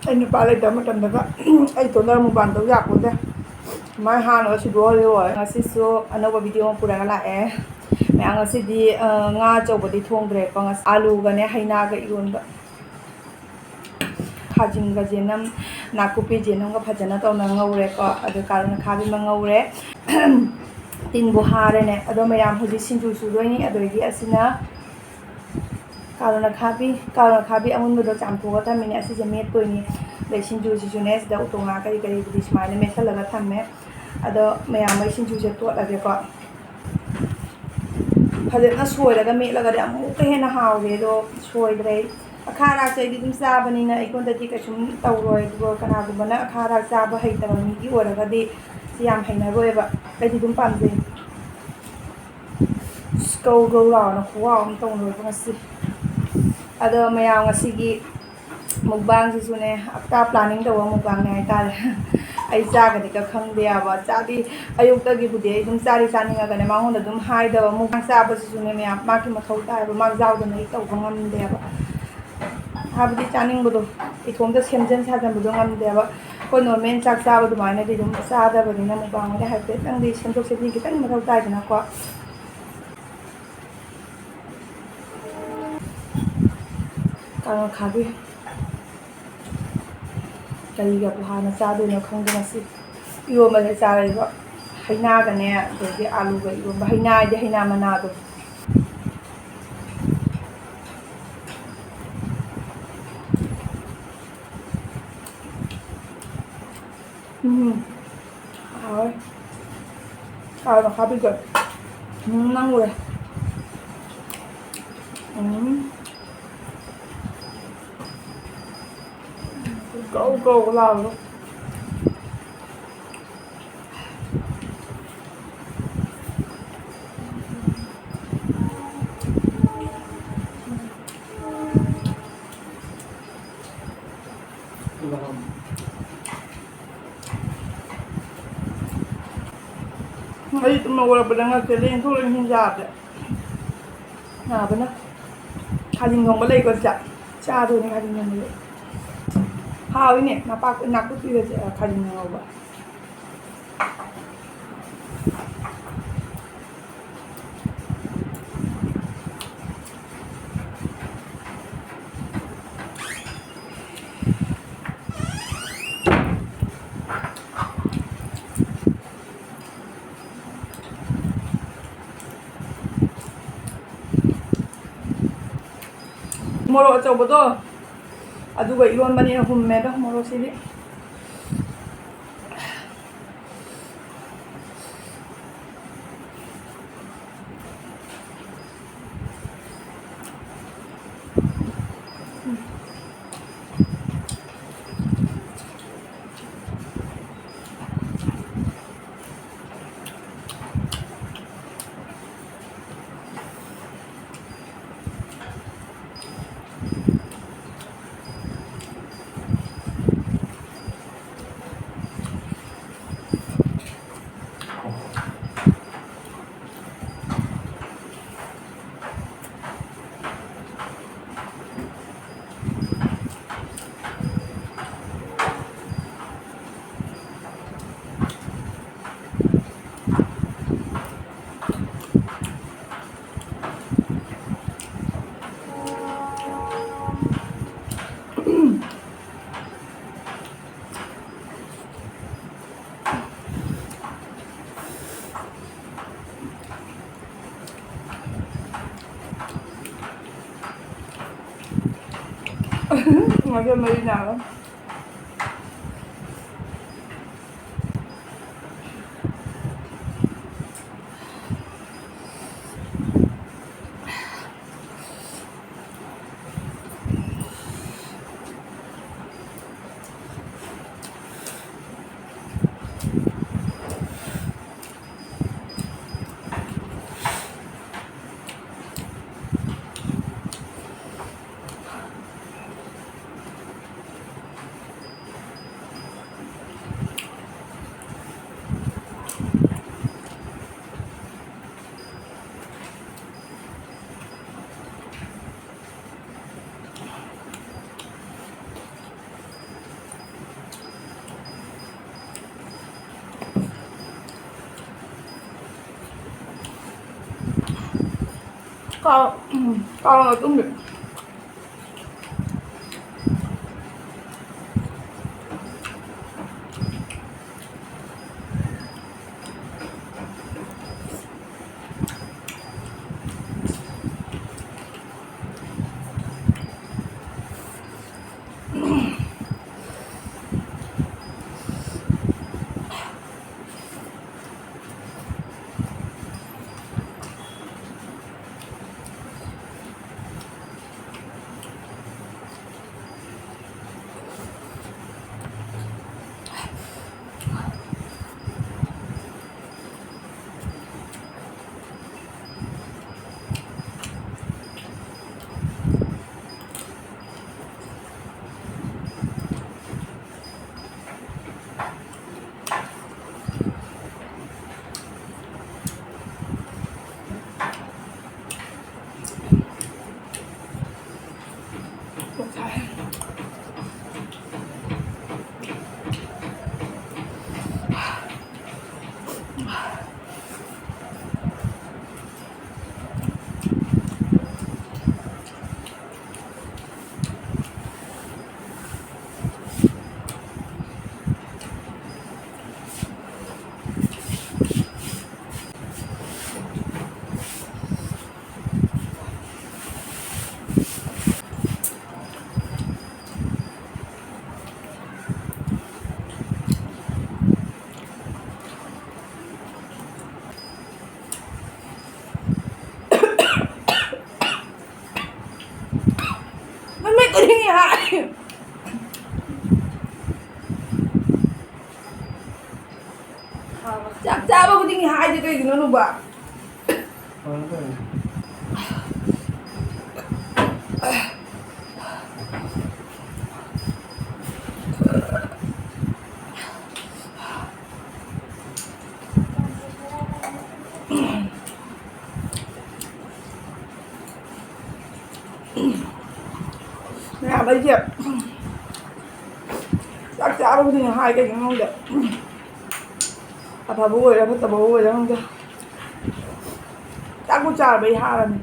anh nupa leitaba matamdaga ai tona mukbang tau yapote mai hana sidu hoi ngasisu anova video puraga lae mayang ngasidi nga chobodi thongdre ko ngas alu gane haina ga ironba khajing ga jenam nakupi jenam ga phajana tawna ngaure ko adu karana khabi mangaure tin bu hare ne ado mayam hoji sinju suroi adogi asina karana khabi amun do champo ta mine asi jemet toini le sinju june da utonga kari kari budi smile me thalaga thamme ado mayam mai sinju je to lage ko phajana soiraga me laga amu ka hena hawre do soidre akhara chaidi dum sabani na ikonda di ka sum tawroi do kana gumana akhara saba haita mi gi oraga di siam haina roeba kaidi dum pamje go la na khuwa am tong roi ngasi ado mayam ngasi gi mukbang ji sune after planning da mukbang ne ta ai jaga ni ka khang de aba chadi ayuk ta gi bude dum sari saninga ga ne ma hon dum hai da mukbang sa ba ji sune mayam ma ki mathau ta ba ma jaw da nei taw ngam de aba habdi chaning budo ithom da semjen sa da budo ngam de aba ko normal chak sa ba dumai na di dum sa da ba ni na mukbang da ha pe tang di sem tok se ni ki tang mathau ta na ko karana khabi kaliga buhana chado na khangdana si iyo ma le chare ba haina ga ne de alu ga iyo ba haina mana do rồi nó khá bị gật năng rồi câu lao luôn ấy tụi nó là đang chơi lên thôi lên hình giáp đấy nào bên đó Khajing Thongba lấy con cha thôi này Khajing Thongba lấy hao ini napa nak tu dia Khajing Thongba moro coba tuh aduh gak iwan bani humme dah moro sini ngoài kia mới đi nào đó Kalau itu enggak. Chak cha ba kuding hai je kai gino ba. Nhà bây giờ chắc chả bao nhiêu hai cái không được. Apa bố rồi, apa bố rồi không chứ? Chắc cũng chả bị hai lần.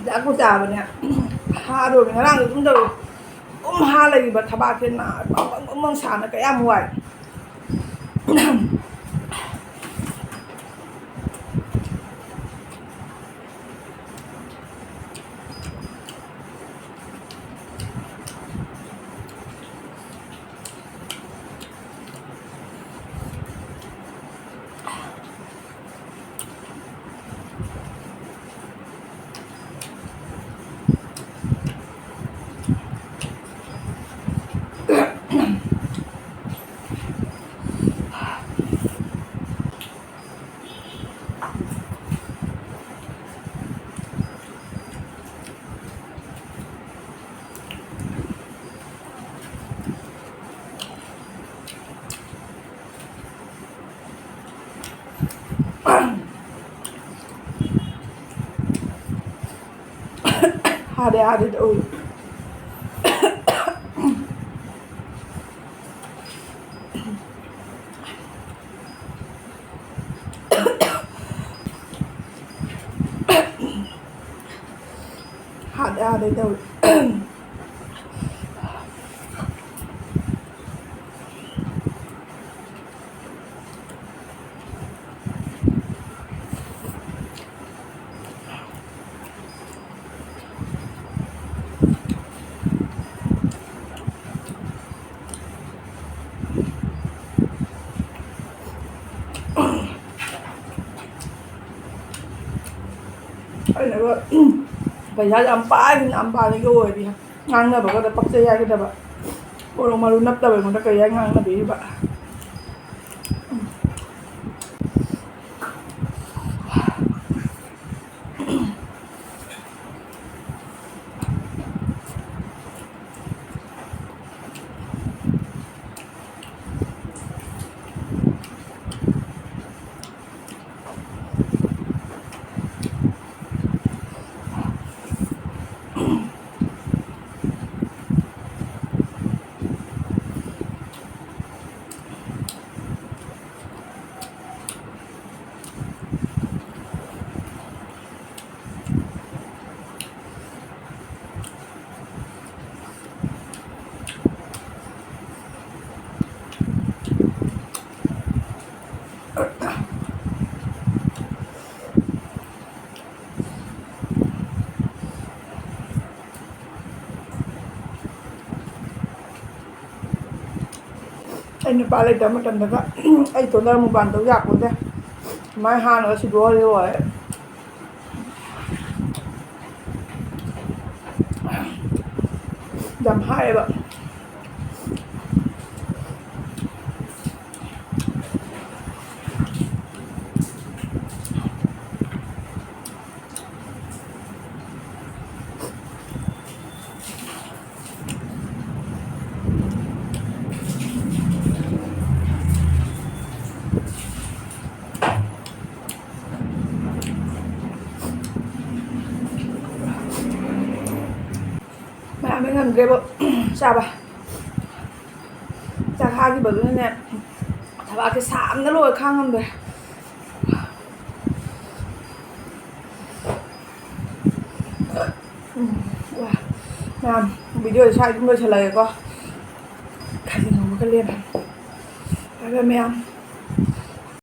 Đã có già rồi nè, ha rồi mình đang cũng rồi, ha là gì mà thà ba trên nào, ông mong sản là cái em hoài. Ada tuh. Ada tuh. Ay nako, kaya ampaan ni ko di ngang na ba ko dapat saya kita ba. Orang malunap ta ba mo kaya ngang na ba. anh nupa lại đấm một tầm đó anh tối nay một bàn tấu giặc luôn đấy mai hai nữa chỉ đua rồi dầm hai vậy mẹ mới ngần ghê bộ sao bà chả hai cái bự nè thà bà cái sạm nó lôi khang hơn rồi làm video sai chúng tôi trả lời có cái gì nó cái liên này mẹ